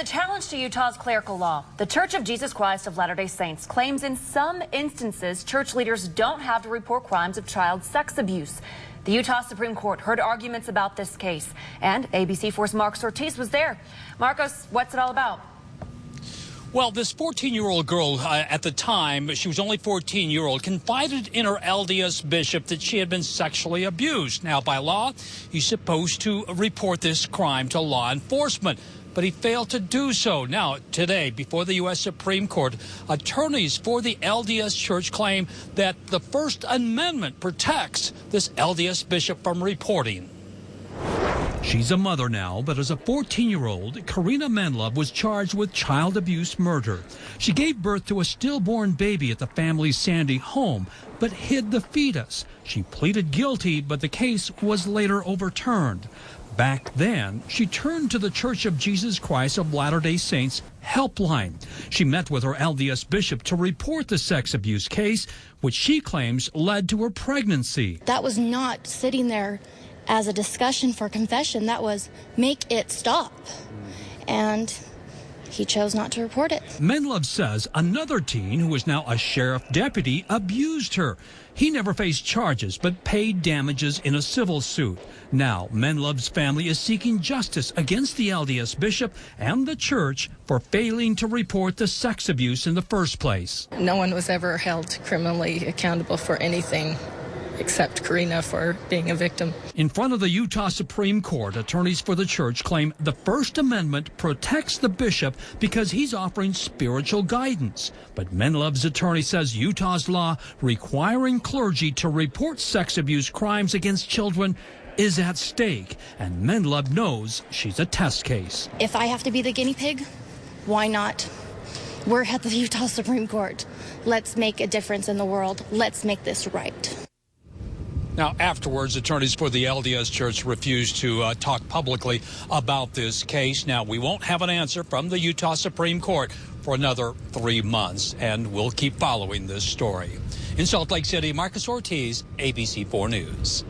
a challenge to Utah's clerical law. The Church of Jesus Christ of Latter-day Saints claims in some instances church leaders don't have to report crimes of child sex abuse. The Utah Supreme Court heard arguments about this case, and ABC4's Marcos Ortiz was there. Marcos, what's it all about? Well, this 14-year-old girl, at the time, she was only 14-year-old, confided in her LDS bishop that she had been sexually abused. Now, by law, he's supposed to report this crime to law enforcement, but he failed to do so. Now, today, before the U.S. Supreme Court, attorneys for the LDS Church claim that the First Amendment protects this LDS bishop from reporting. She's a mother now, but as a 14-year-old, Karina Menlove was charged with child abuse murder. She gave birth to a stillborn baby at the family's Sandy home, but hid the fetus. She pleaded guilty, but the case was later overturned. Back then, she turned to the Church of Jesus Christ of Latter-day Saints helpline. She met with her LDS bishop to report the sex abuse case, which she claims led to her pregnancy. That was not sitting there as a discussion for confession. That was make it stop. And he chose not to report it. Menlove says another teen, who is now a sheriff deputy, abused her. He never faced charges, but paid damages in a civil suit. Now, Menlove's family is seeking justice against the LDS bishop and the church for failing to report the sex abuse in the first place. No one was ever held criminally accountable for anything except Karina for being a victim. In front of the Utah Supreme Court, attorneys for the church claim the First Amendment protects the bishop because he's offering spiritual guidance. But Menlove's attorney says Utah's law requiring clergy to report sex abuse crimes against children is at stake, and Menlove knows she's a test case. If I have to be the guinea pig, why not? We're at the Utah Supreme Court. Let's make a difference in the world. Let's make this right. Now, afterwards, attorneys for the LDS Church refused to talk publicly about this case. Now, we won't have an answer from the Utah Supreme Court for another 3 months, and we'll keep following this story. In Salt Lake City, Marcos Ortiz, ABC4 News.